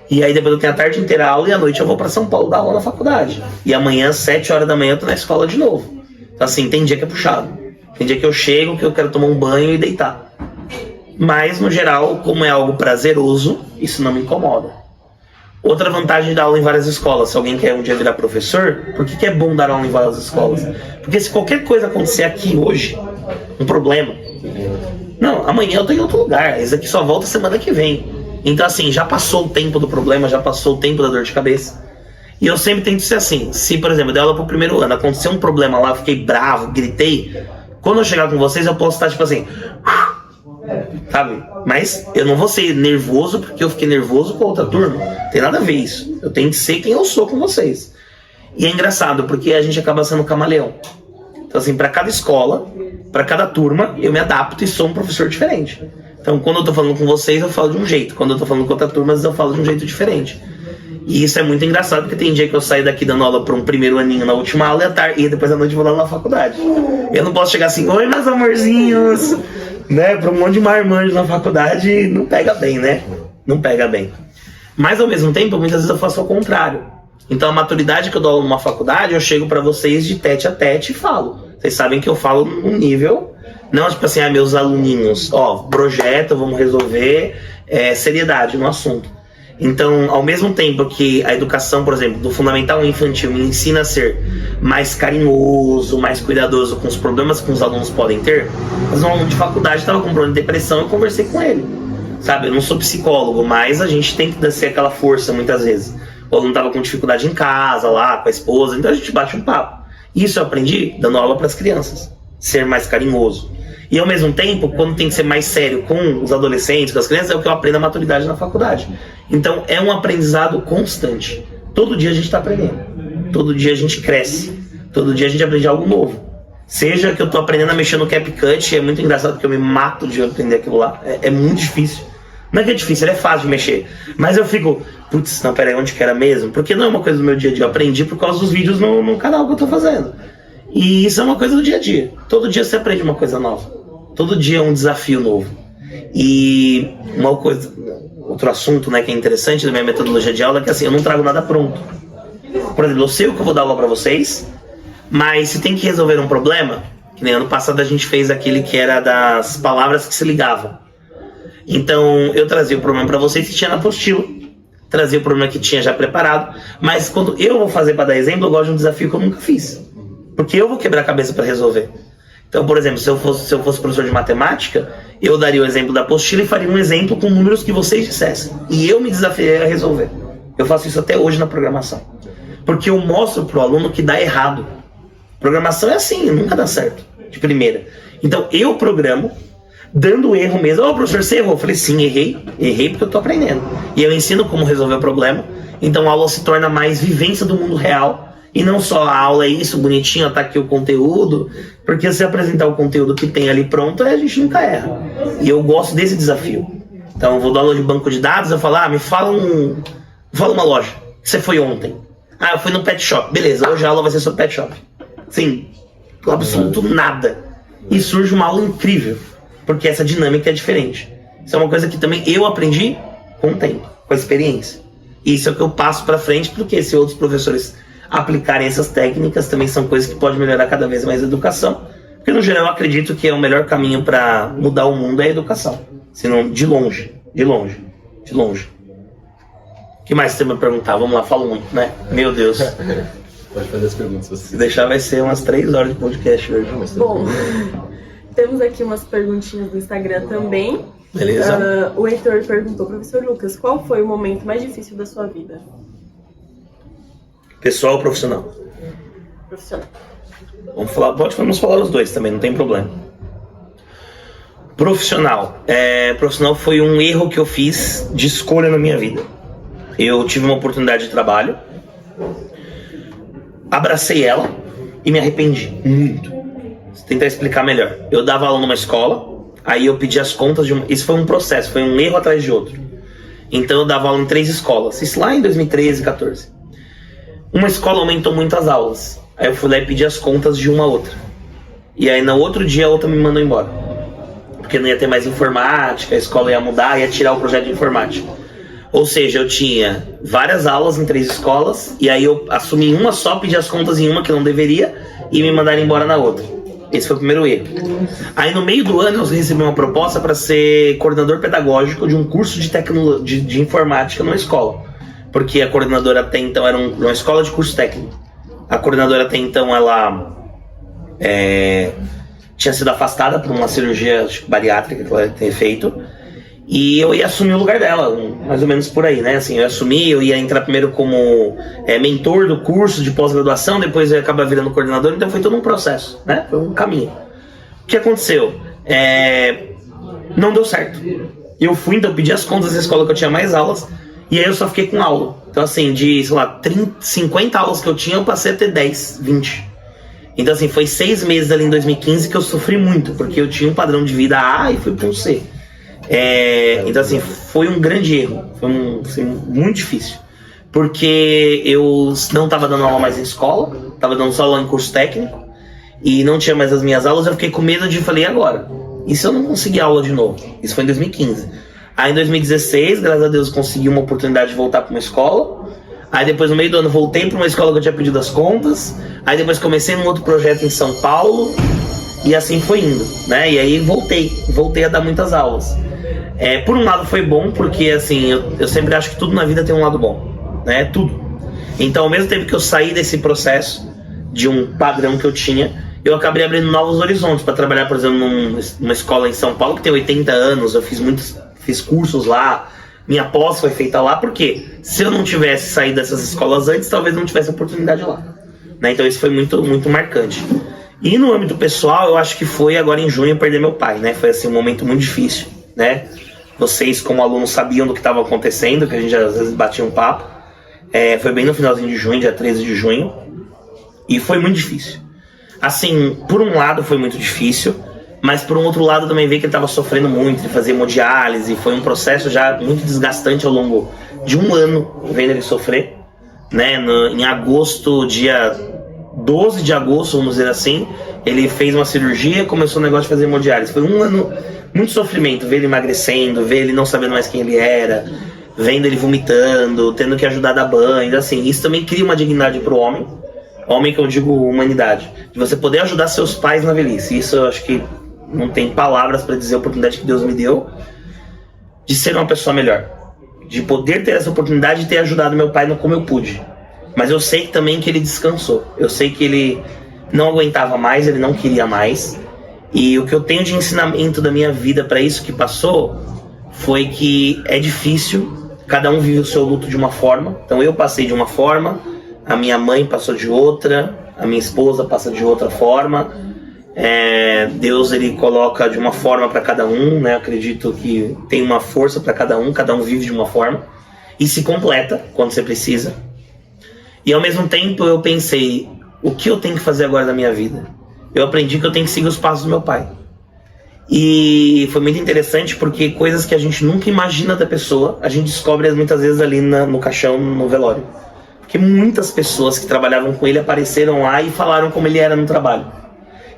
E aí depois eu tenho a tarde inteira aula e à noite eu vou para São Paulo dar aula na faculdade. E amanhã, 7 horas da manhã, eu tô na escola de novo. Então assim, tem dia que é puxado. Tem dia que eu chego, que eu quero tomar um banho e deitar. Mas, no geral, como é algo prazeroso, isso não me incomoda. Outra vantagem de dar aula em várias escolas, se alguém quer um dia virar professor, por que é bom dar aula em várias escolas? Porque se qualquer coisa acontecer aqui hoje, um problema, não, amanhã eu tô em outro lugar, esse aqui só volta semana que vem. Então assim, já passou o tempo do problema, já passou o tempo da dor de cabeça. E eu sempre tento ser assim, se por exemplo, eu dei aula pro 1º ano, aconteceu um problema lá, eu fiquei bravo, gritei, quando eu chegar com vocês eu posso estar tipo assim, sabe? Mas eu não vou ser nervoso porque eu fiquei nervoso com a outra turma. Não tem nada a ver isso. Eu tenho que ser quem eu sou com vocês. E é engraçado porque a gente acaba sendo camaleão. Então assim, para cada escola, para cada turma, eu me adapto e sou um professor diferente. Então quando eu tô falando com vocês, eu falo de um jeito. Quando eu tô falando com outra turma, eu falo de um jeito diferente. E isso é muito engraçado, porque tem dia que eu saio daqui dando aula para um primeiro aninho na última aula e depois à noite eu vou lá na faculdade. Eu não posso chegar assim, oi meus amorzinhos, né, para um monte de marmanjo na faculdade, não pega bem, né? Não pega bem. Mas ao mesmo tempo, muitas vezes eu faço ao contrário. Então a maturidade que eu dou aula numa faculdade, eu chego para vocês de tete a tete e falo. Vocês sabem que eu falo num nível, não tipo assim, meus aluninhos, projeto, vamos resolver, seriedade no assunto. Então, ao mesmo tempo que a educação, por exemplo, do fundamental ao infantil me ensina a ser mais carinhoso, mais cuidadoso com os problemas que os alunos podem ter, mas um aluno de faculdade estava com problema de depressão, eu conversei com ele. Sabe, eu não sou psicólogo, mas a gente tem que ser aquela força muitas vezes. O aluno estava com dificuldade em casa, lá, com a esposa, então a gente bate um papo. Isso eu aprendi dando aula para as crianças, ser mais carinhoso. E ao mesmo tempo, quando tem que ser mais sério com os adolescentes, com as crianças, é o que eu aprendo a maturidade na faculdade. Então é um aprendizado constante. Todo dia a gente está aprendendo. Todo dia a gente cresce. Todo dia a gente aprende algo novo. Seja que eu estou aprendendo a mexer no CapCut, é muito engraçado porque eu me mato de aprender aquilo lá. É muito difícil. Não é que é difícil, é fácil de mexer. Mas eu fico, putz, não, peraí, onde que era mesmo? Porque não é uma coisa do meu dia a dia. Eu aprendi por causa dos vídeos no canal que eu estou fazendo. E isso é uma coisa do dia a dia. Todo dia você aprende uma coisa nova. Todo dia é um desafio novo. E uma coisa, outro assunto, né, que é interessante da minha metodologia de aula é que assim, eu não trago nada pronto. Por exemplo, eu sei o que eu vou dar aula para vocês, mas se tem que resolver um problema, que nem ano passado a gente fez aquele que era das palavras que se ligavam. Então eu trazia o problema para vocês que tinha na apostila, trazia o problema que tinha já preparado, mas quando eu vou fazer para dar exemplo, eu gosto de um desafio que eu nunca fiz, porque eu vou quebrar a cabeça para resolver. Então, por exemplo, se eu fosse professor de matemática, eu daria o exemplo da apostila e faria um exemplo com números que vocês dissessem. E eu me desafiaria a resolver. Eu faço isso até hoje na programação. Porque eu mostro pro aluno que dá errado. Programação é assim, nunca dá certo, de primeira. Então, eu programo, dando erro mesmo. Professor, você errou? Eu falei, sim, errei. Errei porque eu tô aprendendo. E eu ensino como resolver o problema. Então, a aula se torna mais vivência do mundo real. E não só a aula é isso, bonitinho, tá aqui o conteúdo, porque se apresentar o conteúdo que tem ali pronto, a gente nunca erra. E eu gosto desse desafio. Então eu vou dar aula de banco de dados, eu falo, me fala uma loja, que você foi ontem. Eu fui no pet shop, beleza, hoje a aula vai ser sobre pet shop. Sim, absoluto nada. E surge uma aula incrível, porque essa dinâmica é diferente. Isso é uma coisa que também eu aprendi com o tempo, com a experiência. E isso é o que eu passo pra frente, porque se outros professores aplicarem essas técnicas, também são coisas que podem melhorar cada vez mais a educação. Porque no geral eu acredito que o melhor caminho para mudar o mundo é a educação. Senão, de longe. O que mais você vai me perguntar? Vamos lá, falo muito, né? Meu Deus. Pode fazer as perguntas se você Se deixar vai ser umas 3 horas de podcast hoje. Bom, temos aqui umas perguntinhas no Instagram também. Beleza. O Heitor perguntou, professor Lucas, qual foi o momento mais difícil da sua vida? Pessoal ou profissional? Profissional. Vamos falar os dois também, não tem problema. Profissional. Profissional foi um erro que eu fiz de escolha na minha vida. Eu tive uma oportunidade de trabalho, abracei ela e me arrependi muito. Vou tentar explicar melhor. Eu dava aula numa escola, aí eu pedi as contas de Isso foi um processo, foi um erro atrás de outro. Então eu dava aula em 3 escolas, isso lá em 2013, 14. Uma escola aumentou muito as aulas. Aí eu fui lá e pedi as contas de uma outra. E aí no outro dia a outra me mandou embora. Porque não ia ter mais informática, a escola ia mudar, ia tirar o projeto de informática. Ou seja, eu tinha várias aulas em 3 escolas, e aí eu assumi uma só, pedi as contas em uma que não deveria, e me mandaram embora na outra. Esse foi o primeiro erro. Aí no meio do ano eu recebi uma proposta para ser coordenador pedagógico de um curso de informática numa escola. Porque a coordenadora até então era uma escola de curso técnico. A coordenadora até então, ela tinha sido afastada por uma cirurgia bariátrica que ela tinha feito. E eu ia assumir o lugar dela, mais ou menos por aí, né? Assim, eu ia entrar primeiro como mentor do curso de pós-graduação, depois eu ia acabar virando coordenador, então foi todo um processo, né? Foi um caminho. O que aconteceu? não deu certo. Eu fui, então, pedi as contas da escola que eu tinha mais aulas, e aí eu só fiquei com aula. Então, assim, de, sei lá, 50 aulas que eu tinha, eu passei a ter 10, 20. Então, assim, foi 6 meses ali em 2015 que eu sofri muito, porque eu tinha um padrão de vida A e fui para um C. Então, assim, foi um grande erro, foi assim, muito difícil. Porque eu não estava dando aula mais em escola, estava dando só aula em curso técnico, e não tinha mais as minhas aulas, eu fiquei com medo de, falei, e agora? E se eu não conseguir aula de novo? Isso foi em 2015. Aí em 2016, graças a Deus, consegui uma oportunidade de voltar para uma escola. Aí depois, no meio do ano, voltei para uma escola que eu tinha pedido as contas. Aí depois comecei num outro projeto em São Paulo. E assim foi indo, né? E aí voltei a dar muitas aulas. Por um lado foi bom, porque assim, eu sempre acho que tudo na vida tem um lado bom, né? Tudo. Então, ao mesmo tempo que eu saí desse processo de um padrão que eu tinha, eu acabei abrindo novos horizontes para trabalhar, por exemplo, numa escola em São Paulo que tem 80 anos. Eu fiz cursos lá, minha pós foi feita lá, porque se eu não tivesse saído dessas escolas antes, talvez não tivesse oportunidade lá, né? Então isso foi muito, muito marcante. E no âmbito pessoal, eu acho que foi agora em junho perder meu pai, né? Foi assim um momento muito difícil, né? Vocês como alunos sabiam do que estava acontecendo, que a gente às vezes batia um papo. Foi bem no finalzinho de junho, dia 13 de junho, e foi muito difícil. Assim, por um lado foi muito difícil, mas por um outro lado também vi que ele estava sofrendo muito, de fazer hemodiálise, foi um processo já muito desgastante ao longo de um ano, vendo ele sofrer, né? Em agosto, dia 12 de agosto, vamos dizer assim, ele fez uma cirurgia, começou o negócio de fazer hemodiálise. Foi um ano muito sofrimento, ver ele emagrecendo, ver ele não sabendo mais quem ele era, vendo ele vomitando, tendo que ajudar a dar banho, assim, isso também cria uma dignidade pro homem que eu digo humanidade, de você poder ajudar seus pais na velhice. Isso eu acho que não tem palavras para dizer a oportunidade que Deus me deu de ser uma pessoa melhor, de poder ter essa oportunidade de ter ajudado meu pai como eu pude. Mas eu sei também que ele descansou, eu sei que ele não aguentava mais, ele não queria mais, e o que eu tenho de ensinamento da minha vida para isso que passou foi que é difícil, cada um vive o seu luto de uma forma. Então eu passei de uma forma, a minha mãe passou de outra, a minha esposa passa de outra forma. Deus ele coloca de uma forma para cada um, né? Eu acredito que tem uma força para cada um vive de uma forma e se completa quando você precisa. E ao mesmo tempo eu pensei, o que eu tenho que fazer agora da minha vida? Eu aprendi que eu tenho que seguir os passos do meu pai. E foi muito interessante porque coisas que a gente nunca imagina da pessoa, a gente descobre muitas vezes ali no caixão, no velório. Porque muitas pessoas que trabalhavam com ele apareceram lá e falaram como ele era no trabalho.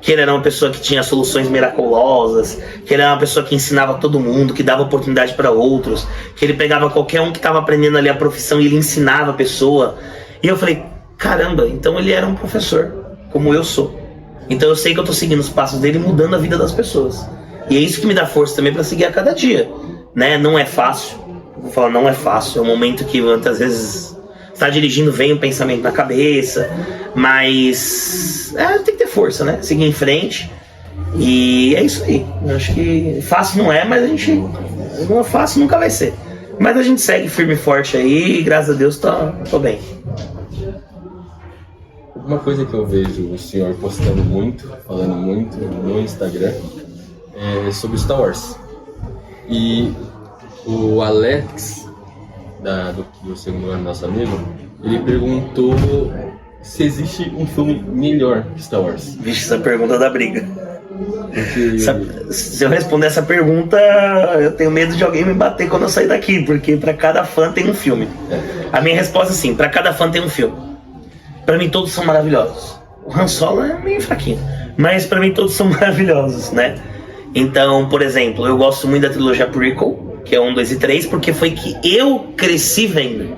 Que ele era uma pessoa que tinha soluções miraculosas, que ele era uma pessoa que ensinava todo mundo, que dava oportunidade para outros, que ele pegava qualquer um que estava aprendendo ali a profissão e ele ensinava a pessoa. E eu falei, caramba, então ele era um professor, como eu sou. Então eu sei que eu estou seguindo os passos dele, mudando a vida das pessoas. E é isso que me dá força também para seguir a cada dia, né? Não é fácil, vou falar, não é fácil. É um momento que muitas vezes está dirigindo, vem um pensamento na cabeça, mas tem que ter força, né? Seguir em frente. E é isso aí. Eu acho que fácil não é, mas não é fácil, nunca vai ser. Mas a gente segue firme e forte aí e graças a Deus tô bem. Uma coisa que eu vejo o senhor postando muito, falando muito no Instagram, é sobre Star Wars. E o Alex, do segundo ano, nosso amigo, ele perguntou se existe um filme melhor que Star Wars. Vixe, essa pergunta dá briga. Porque... Se eu responder essa pergunta, eu tenho medo de alguém me bater quando eu sair daqui, porque pra cada fã tem um filme. A minha resposta é sim, pra cada fã tem um filme. Pra mim todos são maravilhosos. O Han Solo é meio fraquinho, mas pra mim todos são maravilhosos, né? Então, por exemplo, eu gosto muito da trilogia prequel, que é 1, 2 e 3, porque foi que eu cresci vendo.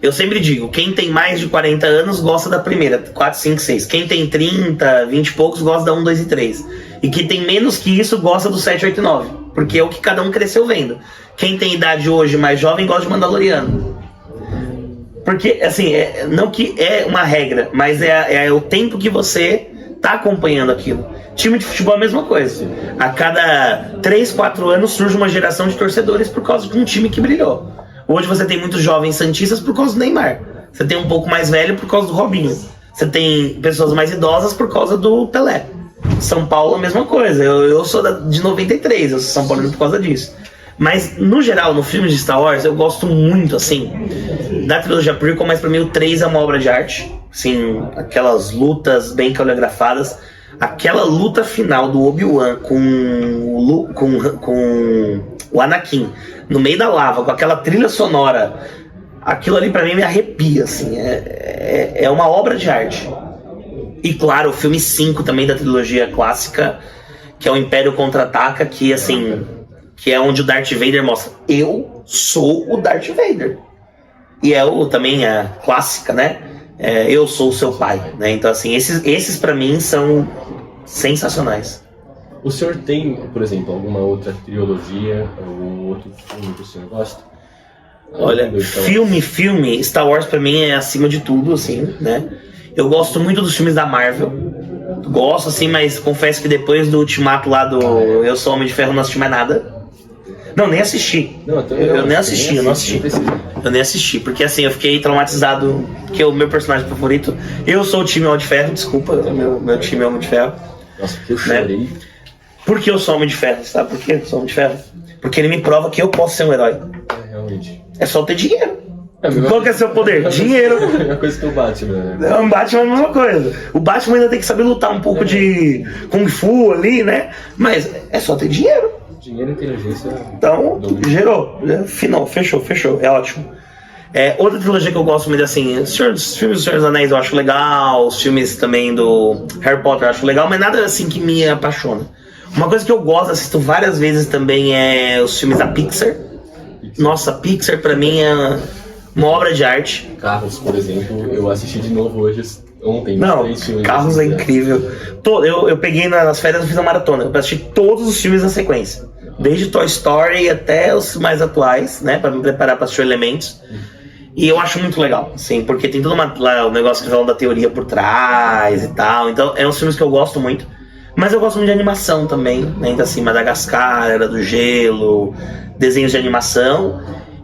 Eu sempre digo, quem tem mais de 40 anos gosta da primeira, 4, 5, 6. Quem tem 30, 20 e poucos gosta da 1, 2 e 3. E quem tem menos que isso gosta do 7, 8 e 9. Porque é o que cada um cresceu vendo. Quem tem idade hoje mais jovem gosta de Mandaloriano. Porque, assim, não que é uma regra, mas é o tempo que você tá acompanhando aquilo. Time de futebol é a mesma coisa. A cada 3, 4 anos surge uma geração de torcedores por causa de um time que brilhou. Hoje você tem muitos jovens santistas por causa do Neymar. Você tem um pouco mais velho por causa do Robinho. Você tem pessoas mais idosas por causa do Pelé. São Paulo, a mesma coisa. Eu sou de 93, eu sou São Paulo por causa disso. Mas, no geral, no filme de Star Wars, eu gosto muito, assim, da trilogia prequel, mas pra mim o 3 é uma obra de arte. Assim, aquelas lutas bem coreografadas. Aquela luta final do Obi-Wan com o Anakin no meio da lava, com aquela trilha sonora, aquilo ali pra mim me arrepia, assim, é uma obra de arte. E claro, o filme 5 também da trilogia clássica, que é o Império Contra-Ataca, que assim, que é onde o Darth Vader mostra, eu sou o Darth Vader. E também a clássica, né? Eu sou o seu pai, né? Então assim, esses pra mim são sensacionais. O senhor tem, por exemplo, alguma outra trilogia ou outro filme que o senhor gosta? Olha, filme, Star Wars pra mim é acima de tudo, assim, né? Eu gosto muito dos filmes da Marvel. Gosto, assim, mas confesso que depois do ultimato lá do Eu Sou Homem de Ferro, não assisti mais nada. Não, nem assisti. Eu nem assisti. Eu nem assisti, porque assim, eu fiquei traumatizado, que é o meu personagem favorito. Eu sou o time Homem de Ferro, desculpa, meu time é Homem de Ferro. Nossa, porque eu chorei. Né? Por que eu sou Homem de Ferro, sabe por que eu sou Homem de Ferro? Porque ele me prova que eu posso ser um herói. Realmente. É só ter dinheiro. Qual que é seu poder? Dinheiro. É a mesma coisa que o Batman, né? O Batman é a mesma coisa. O Batman ainda tem que saber lutar um pouco de Kung Fu ali, né? Mas é só ter dinheiro. Dinheiro e inteligência. Então, gerou. Final, fechou. É ótimo. Outra trilogia que eu gosto muito, assim, os filmes do Senhor dos Anéis eu acho legal, os filmes também do Harry Potter eu acho legal, mas nada assim que me apaixona. Uma coisa que eu gosto, assisto várias vezes também é os filmes da Pixar. Nossa, Pixar pra mim é uma obra de arte. Carros, por exemplo, eu assisti de novo hoje, ontem. Não, Carros é incrível. Eu peguei nas férias e fiz uma maratona. Eu assisti todos os filmes na sequência. Desde Toy Story até os mais atuais, né? Pra me preparar pra assistir Elementos. E eu acho muito legal, sim, porque tem todo o negócio que falam da teoria por trás e tal. Então, é uns filmes que eu gosto muito. Mas eu gosto muito de animação também, né? Então, assim, Madagascar, Era do Gelo, desenhos de animação.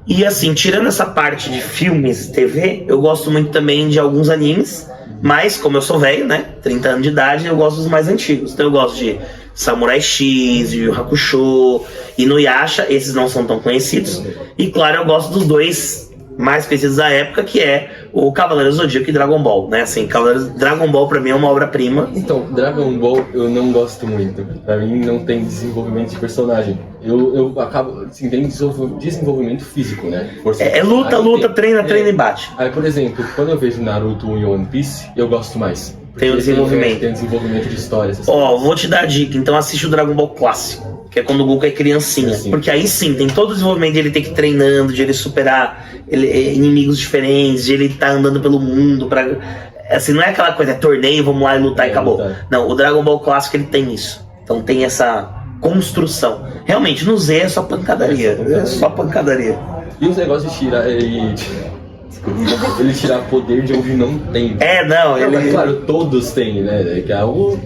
E assim, tirando essa parte de filmes, TV, eu gosto muito também de alguns animes. Mas, como eu sou velho, né? 30 anos de idade, eu gosto dos mais antigos. Então eu gosto de Samurai X, Yu Yu Hakusho, Inuyasha, esses não são tão conhecidos. E claro, eu gosto dos dois mais conhecidos da época, que é o Cavaleiros do Zodíaco e Dragon Ball, né? Assim, Dragon Ball pra mim é uma obra-prima. Então, Dragon Ball eu não gosto muito. Pra mim não tem desenvolvimento de personagem. Eu acabo, assim, tem desenvolvimento físico, né? Luta, treina e bate. Aí, por exemplo, quando eu vejo Naruto e One Piece, eu gosto mais. Tem o desenvolvimento. Tem desenvolvimento de histórias. Vou te dar a dica. Então assiste o Dragon Ball clássico, que é quando o Goku é criancinha. Porque aí sim, tem todo o desenvolvimento de ele ter que ir treinando, de ele superar inimigos diferentes, de ele estar andando pelo mundo. Assim, não é aquela coisa, torneio, vamos lá e lutar e acabou. Não, o Dragon Ball clássico ele tem isso. Então tem essa construção. Realmente, no Z é só pancadaria. É só pancadaria. E os negócios de tirar... Ele tirar poder de onde não tem. Ele... Claro, todos têm, né? Que é algo...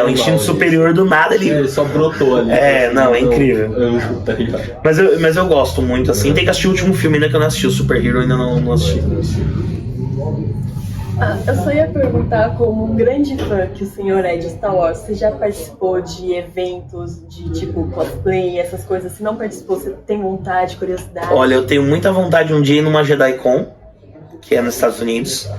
o instinto superior do nada ele só brotou ali. É incrível. Tá ligado? Mas eu gosto muito, assim. Tem que assistir o último filme ainda que eu não assisti, o Super Hero ainda não assisti. Eu só ia perguntar, como um grande fã que o senhor é de Star Wars, você já participou de eventos de tipo cosplay, essas coisas? Se não participou, você tem vontade, curiosidade? Olha, eu tenho muita vontade um dia ir numa JediCon, que é nos Estados Unidos.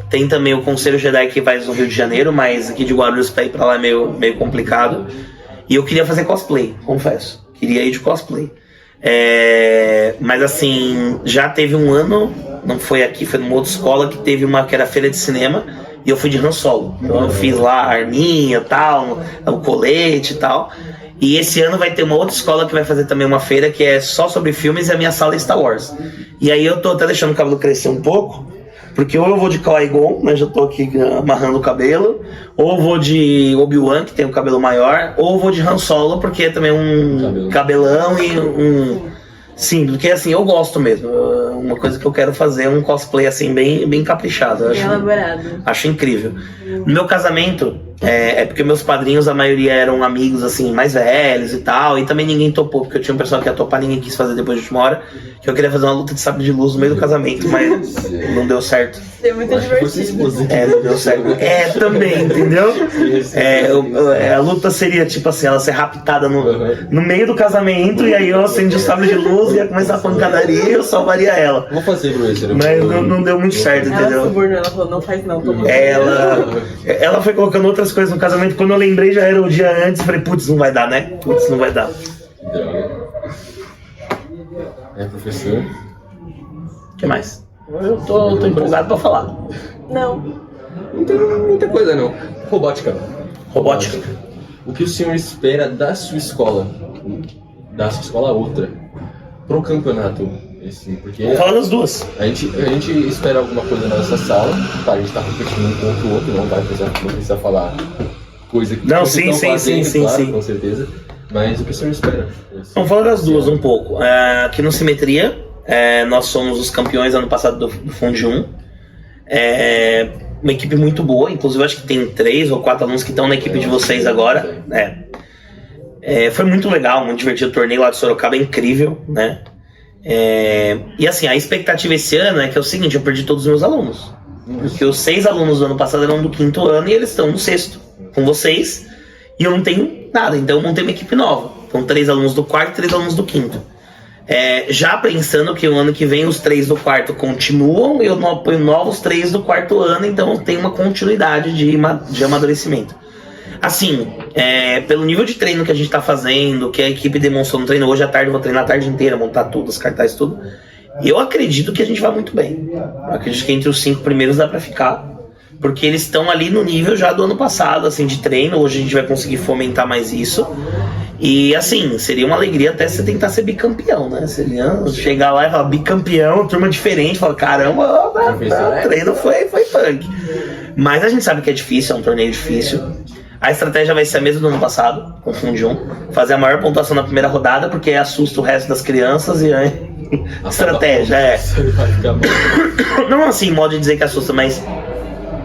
Tem também o Conselho Jedi que vai no Rio de Janeiro, mas aqui de Guarulhos pra ir pra lá é meio complicado. E eu queria fazer cosplay, confesso. Queria ir de cosplay. Mas assim, já teve um ano, não foi aqui, foi numa outra escola, que teve que era feira de cinema, e eu fui de Han Solo. Então eu fiz lá a arminha e tal, o colete e tal. E esse ano vai ter uma outra escola que vai fazer também uma feira que é só sobre filmes, e a minha sala é Star Wars. E aí eu tô até deixando o cabelo crescer um pouco, porque ou eu vou de Qui-Gon, né, já tô aqui amarrando o cabelo, ou eu vou de Obi-Wan, que tem o cabelo maior, ou eu vou de Han Solo, porque é também um cabelão e Sim, porque assim, eu gosto mesmo. Uma coisa que eu quero fazer é um cosplay assim, bem caprichado. Bem elaborado. Acho incrível. No meu casamento, É porque meus padrinhos, a maioria eram amigos, assim, mais velhos e tal. E também ninguém topou, porque eu tinha um pessoal que ia topar, ninguém quis fazer depois de última hora. Que eu queria fazer uma luta de sabre de luz no meio do casamento, mas não deu certo. É muito divertido. Não deu certo. Também, entendeu? A luta seria, tipo assim, ela ser raptada no meio do casamento. E aí eu acendi o sabre de luz e ia começar a pancadaria e eu salvaria ela. Vou fazer pro esse, Mas não deu muito certo, entendeu? Ela subornou, ela falou, não faz não, toma. Ela foi colocando outras coisas no casamento. Quando eu lembrei, já era o dia antes. Falei, putz, não vai dar, né? Putz, não vai dar. Professor. O que mais? Eu tô empolgado pra falar. Não. Não tem muita coisa, não. Robótica. O que o senhor espera da sua escola? Da sua escola outra? Pro campeonato? Assim, porque Vamos falar das duas. a gente espera alguma coisa na nossa sala. Tá, a gente tá competindo um contra o outro. Não precisa falar coisa que Não, vocês sim, estão sim, fazendo, claro, sim. com certeza. Mas o que o senhor espera? Vamos falar das duas um pouco. Aqui no Simetria, nós somos os campeões ano passado do Fundi 1. Uma equipe muito boa, inclusive acho que tem 3 ou 4 alunos que estão na equipe de vocês agora. Foi muito legal, muito divertido. O torneio lá de Sorocaba é incrível, né? E assim, a expectativa esse ano é que é o seguinte: eu perdi todos os meus alunos. Porque os 6 alunos do ano passado eram do 5º ano e eles estão no 6º com vocês. E eu não tenho nada, então eu montei uma equipe nova. Então 3 alunos do 4º e 3 alunos do 5º. Já pensando que o ano que vem os 3 do 4º continuam, eu não apoio novos 3 do 4º ano, então tem uma continuidade de amadurecimento. Assim, pelo nível de treino que a gente está fazendo, que a equipe demonstrou no treino, hoje à tarde eu vou treinar a tarde inteira, montar tudo, os cartazes, tudo. Eu acredito que a gente vai muito bem. Eu acredito que entre os 5 primeiros dá para ficar. Porque eles estão ali no nível já do ano passado, assim, de treino. Hoje a gente vai conseguir fomentar mais isso. E, assim, seria uma alegria até você tentar ser bicampeão, né? Seria chegar lá e falar, bicampeão, turma diferente. Falar, caramba, o treino foi punk. Mas a gente sabe que é difícil, é um torneio difícil. A estratégia vai ser a mesma do ano passado, com o Fundi 1. Fazer a maior pontuação na primeira rodada, porque assusta o resto das crianças e aí... Estratégia, Não assim, modo de dizer que assusta, mas...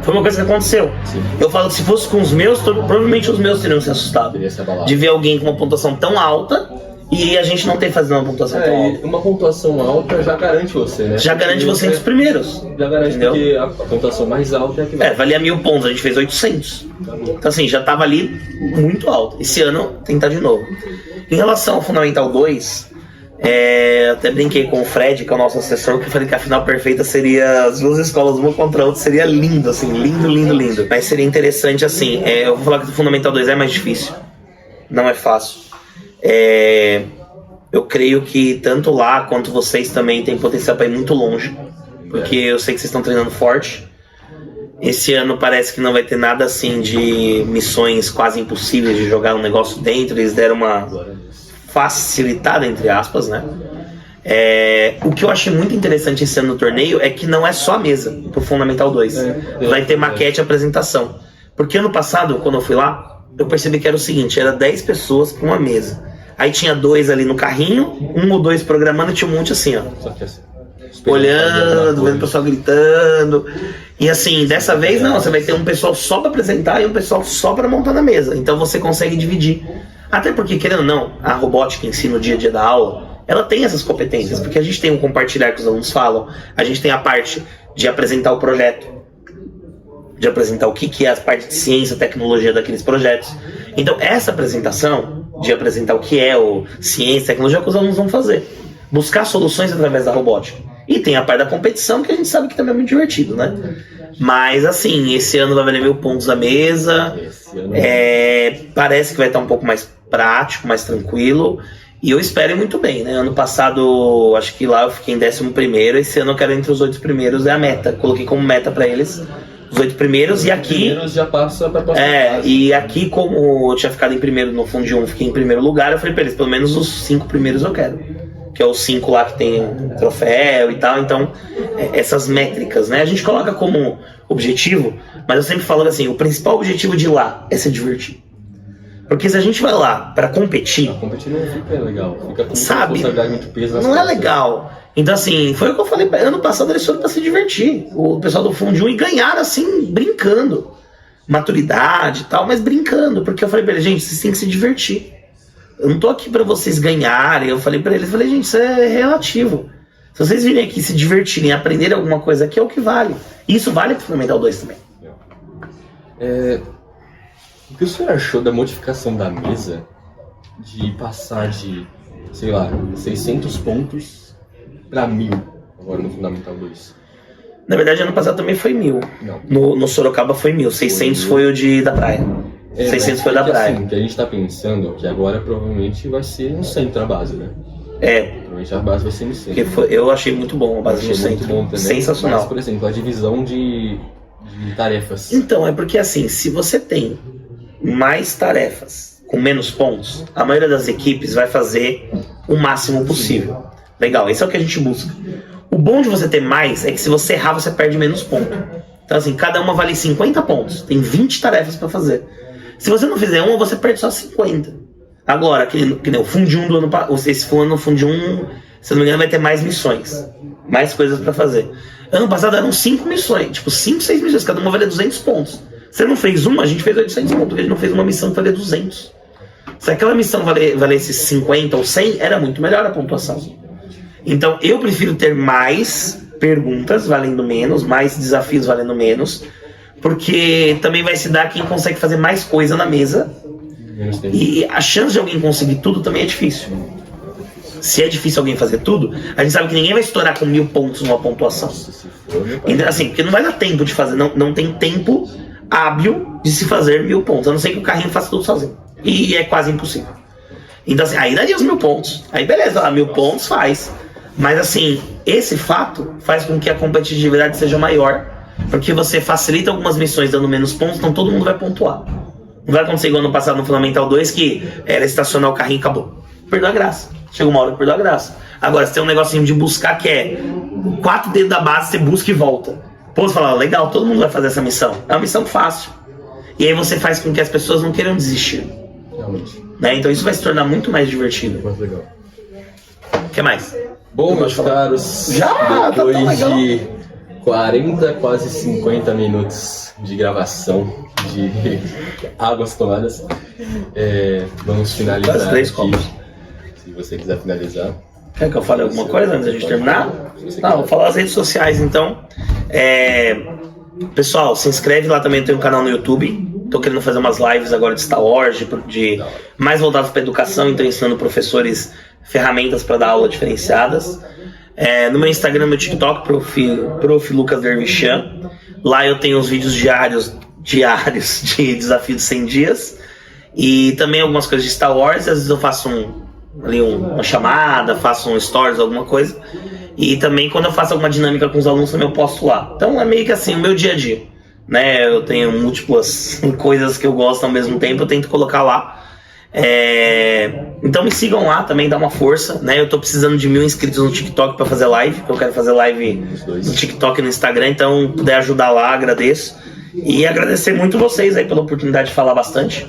Foi uma coisa que aconteceu. Sim. Eu falo que se fosse com os meus, provavelmente os meus teriam se assustado. De ver alguém com uma pontuação tão alta e a gente não ter fazendo uma pontuação tão alta. Uma pontuação alta já garante você, né? Já garante você entre os primeiros. Já garante, entendeu? Porque a pontuação mais alta é a que vai. Valia 1000 pontos, a gente fez 800. Então assim, já tava ali muito alto. Esse ano, tentar de novo. Em relação ao Fundamental 2... até brinquei com o Fred, que é o nosso assessor, que eu falei que a final perfeita seria as duas escolas uma contra a outra, seria lindo, assim, lindo. Mas seria interessante, assim, eu vou falar que o Fundamental 2 é mais difícil, não é fácil. Eu creio que tanto lá quanto vocês também tem potencial para ir muito longe, porque eu sei que vocês estão treinando forte. Esse ano parece que não vai ter nada assim de missões quase impossíveis de jogar um negócio dentro, eles deram uma facilitada, entre aspas, né? O que eu achei muito interessante esse ano no torneio é que não é só a mesa pro Fundamental 2. Vai ter maquete e apresentação. Porque ano passado, quando eu fui lá, eu percebi que era o seguinte, era 10 pessoas pra uma mesa. Aí tinha 2 ali no carrinho, 1 ou 2 programando e tinha um monte assim, ó. Olhando, vendo o pessoal gritando. E assim, dessa vez não, você vai ter um pessoal só pra apresentar e um pessoal só pra montar na mesa. Então você consegue dividir. Até porque, querendo ou não, a robótica em si no dia a dia da aula, ela tem essas competências, porque a gente tem um compartilhar que os alunos falam, a gente tem a parte de apresentar o projeto, de apresentar o que é a parte de ciência, tecnologia daqueles projetos. Então, essa apresentação, de apresentar o que é o ciência, tecnologia, é o que os alunos vão fazer. Buscar soluções através da robótica. E tem a parte da competição, que a gente sabe que também é muito divertido, né? Mas assim, esse ano vai valer 1000 pontos a mesa. Parece que vai estar um pouco mais prático, mais tranquilo. E eu espero muito bem, né? Ano passado, acho que lá eu fiquei em 11º. Esse ano eu quero entre os 8 primeiros, é a meta. Coloquei como meta pra eles os 8 primeiros. E aqui já passa pra próxima fase. E aqui, como eu tinha ficado em primeiro no Fundi 1, fiquei em primeiro lugar, eu falei pra eles, pelo menos os 5 primeiros eu quero. Que é os 5 lá que tem troféu e tal. Então, essas métricas, né? A gente coloca como objetivo, mas eu sempre falo assim, o principal objetivo de ir lá é se divertir. Porque se a gente vai lá pra competir... Competir não fica legal. Fica com sabe? Muito peso não é legal. Então assim, foi o que eu falei, ano passado eles foram pra se divertir. O pessoal do Fundi 1 e ganharam assim, brincando. maturidade e tal, mas brincando, porque eu falei pra ele, gente, vocês têm que se divertir. Eu não tô aqui pra vocês ganharem. Eu falei pra eles, gente, isso é relativo. Se vocês virem aqui se divertirem, aprenderem alguma coisa aqui, é o que vale. E isso vale pro Fundamental 2 também. O que o senhor achou da modificação da mesa de passar de, sei lá, 600 pontos pra 1000 agora no Fundamental 2? Na verdade, ano passado também foi 1000. Não. No Sorocaba foi 1000. 600 foi o da praia. 600 foi da praia. Assim, o que a gente tá pensando que agora provavelmente vai ser no centro a base, né? Provavelmente a base vai ser no centro. Eu achei muito bom a base no centro. Muito bom também. Sensacional. Mas, por exemplo, a divisão de tarefas. Então, é porque assim, se você tem mais tarefas com menos pontos, a maioria das equipes vai fazer o máximo possível. Legal, esse é o que a gente busca. O bom de você ter mais é que se você errar, você perde menos ponto. Então assim, cada uma vale 50 pontos. Tem 20 tarefas pra fazer. Se você não fizer uma, você perde só 50. Agora, que nem o Fundi 1 do ano passado, esse ano no Fundi 1, se não me engano, vai ter mais missões. Mais coisas pra fazer. Ano passado eram 5 missões, tipo 5, 6 missões, cada uma valia 200 pontos. Você não fez uma, a gente fez 800 pontos, porque a gente não fez uma missão que valia 200. Se aquela missão valesse 50 ou 100, era muito melhor a pontuação. Então eu prefiro ter mais perguntas valendo menos, mais desafios valendo menos, porque também vai se dar quem consegue fazer mais coisa na mesa. E a chance de alguém conseguir tudo também é difícil. Se é difícil alguém fazer tudo, a gente sabe que ninguém vai estourar com 1000 pontos numa pontuação. Então, assim, porque não vai dar tempo de fazer, não tem tempo hábil de se fazer 1000 pontos, a não ser que o carrinho faça tudo sozinho. E é quase impossível. Então, assim, aí daria os 1000 pontos. Aí beleza, 1000 pontos faz. Mas assim, esse fato faz com que a competitividade seja maior, porque você facilita algumas missões dando menos pontos, então todo mundo vai pontuar. Não vai acontecer igual ano passado no Fundamental 2, que era estacionar o carrinho e acabou. Perdeu a graça. Chega uma hora que perdeu a graça. Agora, se tem um negocinho de buscar que é 4 dedos da base, você busca e volta. Pô, você fala, legal, todo mundo vai fazer essa missão. É uma missão fácil. E aí você faz com que as pessoas não queiram desistir. Realmente. Né? Então isso vai se tornar muito mais divertido. Muito legal. O que mais? Bom, meus caros, Já, depois tá tão de 40, quase 50 minutos de gravação, de águas tomadas, vamos finalizar Quase 3 aqui. copos. Se você quiser finalizar. Quer que eu fale alguma coisa antes da gente terminar? Não, vou falar as redes sociais então. Pessoal, se inscreve lá também, tem um canal no YouTube. Tô querendo fazer umas lives agora de Star Wars, de mais voltados para educação, então ensinando professores ferramentas para dar aula diferenciadas. No meu Instagram, no meu TikTok, Prof. Lucas Dervichan. Lá eu tenho os vídeos diários de desafio de 100 dias. E também algumas coisas de Star Wars. Às vezes eu faço uma chamada, faço um stories, alguma coisa. E também quando eu faço alguma dinâmica com os alunos também eu posto lá. Então é meio que assim, o meu dia a dia, né? Eu tenho múltiplas coisas que eu gosto ao mesmo tempo, eu tento colocar lá. Então me sigam lá também, dá uma força, né? Eu tô precisando de 1000 inscritos no TikTok para fazer live, porque eu quero fazer live no TikTok e no Instagram, então puder ajudar lá, agradeço. E agradecer muito vocês aí pela oportunidade de falar bastante.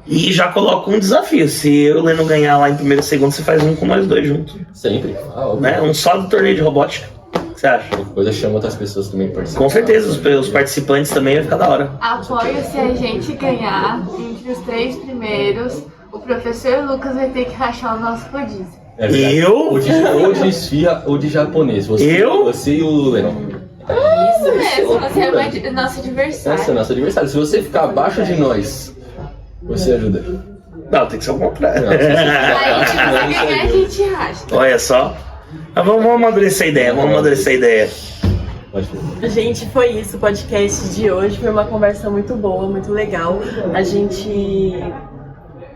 E já coloco um desafio. Se eu e o Leno ganhar lá em primeiro e segundo, você faz um com nós dois juntos. Sempre. Né? Um só do torneio de robótica. O que você acha? Qualquer coisa chama outras pessoas também para participar. Com certeza, os participantes também vai ficar da hora. Apoio se a gente ganhar entre os 3 primeiros, o professor Lucas vai ter que rachar o nosso rodízio. Eu? Ou de esfirra ou de japonês. Você e o Lennon. Isso mesmo, você é nosso adversário. Essa é nosso adversário. Se você ficar abaixo de nós, você ajuda. Não, tem que ser o contrário. Não, se você ficar Aí, abaixo se de nós, você ganhar, a ajuda. gente racha. Olha só. Mas vamos amadurecer a ideia, Pode ver. Gente, foi isso o podcast de hoje. Foi uma conversa muito boa, muito legal. A gente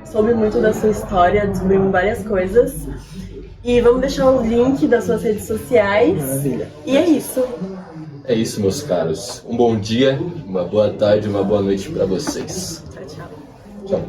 soube muito da sua história, descobrimos várias coisas. E vamos deixar o link das suas redes sociais. Maravilha. E é isso. É isso, meus caros. Um bom dia, uma boa tarde, uma boa noite para vocês. Tchau, tchau. Tchau.